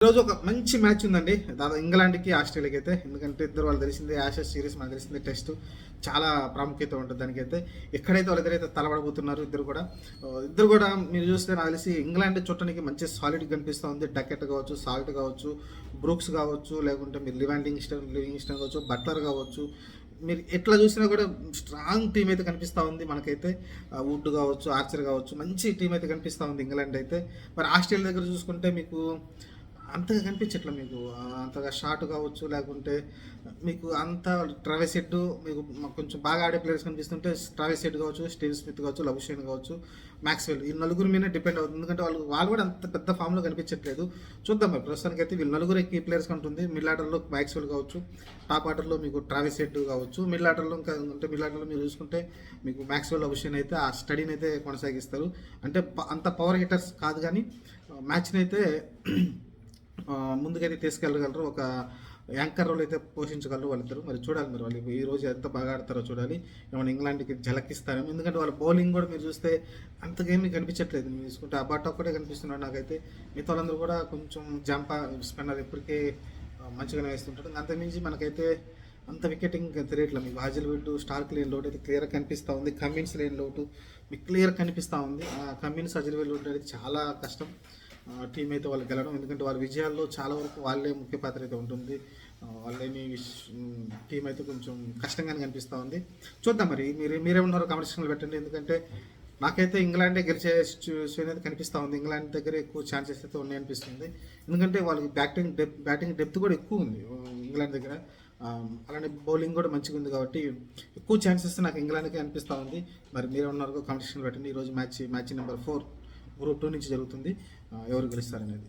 ఈరోజు ఒక మంచి మ్యాచ్ ఉందండి. దాదాపు ఇంగ్లాండ్కి ఆస్ట్రేలియాకి అయితే. ఎందుకంటే ఇద్దరు వాళ్ళు తెలిసిందే, యాషెస్ సిరీస్ మనకు తెలిసిందే, టెస్ట్ చాలా ప్రాముఖ్యత ఉంటుంది దానికైతే. ఎక్కడైతే వాళ్ళిద్దరైతే తలబడబోతున్నారు ఇద్దరు కూడా మీరు చూస్తే నాకు తెలిసి ఇంగ్లాండ్ చుట్టానికి మంచి సాలిడ్ కనిపిస్తూ ఉంది. డకెట్ కావచ్చు, సాల్ట్ కావచ్చు, బ్రూక్స్ కావచ్చు, లేకుంటే మీరు లివింగ్స్టన్ కావచ్చు, బట్లర్ కావచ్చు, మీరు ఎట్లా చూసినా కూడా స్ట్రాంగ్ టీం అయితే కనిపిస్తూ ఉంది మనకైతే. వుడ్ కావచ్చు, ఆర్చర్ కావచ్చు, మంచి టీం అయితే కనిపిస్తూ ఉంది ఇంగ్లాండ్ అయితే. మరి ఆస్ట్రేలియా దగ్గర చూసుకుంటే మీకు అంతగా కనిపించట్లే మీకు. అంతగా షార్ట్ కావచ్చు, లేకుంటే మీకు అంత ట్రావెస్ హెడ్, మీకు కొంచెం బాగా ఆడే ప్లేయర్స్ కనిపిస్తుంటే ట్రావెస్ హెడ్ కావచ్చు, స్టీవ్ స్మిత్ కావచ్చు, లబుషేన్ కావచ్చు, మ్యాక్స్వెల్, ఈ నలుగురు మీదనే డిపెండ్ అవుతుంది. ఎందుకంటే వాళ్ళు కూడా అంత పెద్ద ఫామ్లో కనిపించట్లేదు. చూద్దాం మరి ప్రస్తుతానికి అయితే వీళ్ళు నలుగురు కీ ప్లేయర్స్ ఉంటుంది. మిడ్ ఆర్డర్లో మ్యాక్స్వెల్ కావచ్చు, టాప్ ఆర్డర్లో మీకు ట్రావెస్ హెడ్ కావచ్చు, మిడ్ ఆర్డర్లో మిడ్ ఆర్డర్లో మీరు చూసుకుంటే మీకు మ్యాక్స్వెల్, లబుషేన్ అయితే ఆ స్టడీని అయితే కొనసాగిస్తారు. అంటే అంత పవర్ హిట్టర్స్ కాదు, కానీ మ్యాచ్ని అయితే ముందుకైతే తీసుకెళ్ళగలరు. ఒక యాంకర్ రోల్ అయితే పోషించగలరు వాళ్ళిద్దరు. మరి చూడాలి, మరి వాళ్ళు ఈ రోజు ఎంత బాగా ఆడతారో చూడాలి. ఏమైనా ఇంగ్లాండ్కి ఝలకిస్తారేమో. ఎందుకంటే వాళ్ళ బౌలింగ్ కూడా మీరు చూస్తే అంతకేమీ కనిపించట్లేదు. మీరు చూసుకుంటే అబాట్ ఒక్కటే కనిపిస్తున్నాడు నాకైతే. మిగతా వాళ్ళందరూ కూడా కొంచెం జంపా స్పిన్నర్ ఎప్పటికీ మంచిగానే వేస్తుంటాడు. అంతకుమించి మనకైతే అంత వికెటింగ్ తెలియట్లేదు. మీకు హాజిల్వుడ్, స్టార్క్ లేని లోటు అయితే క్లియర్గా కనిపిస్తూ ఉంది. కమిన్స్ లేని లోటు మీకు క్లియర్ కనిపిస్తూ ఉంది. కమిన్స్, హాజిల్వుడ్ అనేది చాలా కష్టం టీం అయితే వాళ్ళు గెలవడం. ఎందుకంటే వాళ్ళ విజయాల్లో చాలా వరకు వాళ్ళే ముఖ్య పాత్ర అయితే ఉంటుంది. వాళ్ళేమి టీం అయితే కొంచెం కష్టంగానే కనిపిస్తూ ఉంది. చూద్దాం మరి మీరేమన్నారో కామెంట్ సెక్షన్లో పెట్టండి. ఎందుకంటే నాకైతే ఇంగ్లాండే గెలిచే సిచ్యువేషన్ అయితే కనిపిస్తూ ఉంది. ఇంగ్లాండ్ దగ్గర ఎక్కువ ఛాన్సెస్ అయితే ఉన్నాయి అనిపిస్తుంది. ఎందుకంటే వాళ్ళకి బ్యాటింగ్ డెప్త్ కూడా ఎక్కువ ఉంది ఇంగ్లాండ్ దగ్గర. అలానే బౌలింగ్ కూడా మంచిగా ఉంది. కాబట్టి ఎక్కువ ఛాన్సెస్ నాకు ఇంగ్లాండ్కి అనిపిస్తూ ఉంది. మరి మీరేమన్నారో కామెంట్ సెక్షన్లో పెట్టండి. ఈరోజు మ్యాచ్ నెంబర్ 4 గ్రూప్ 2 నుంచి జరుగుతుంది. ఎవరు గెలుస్తారనేది.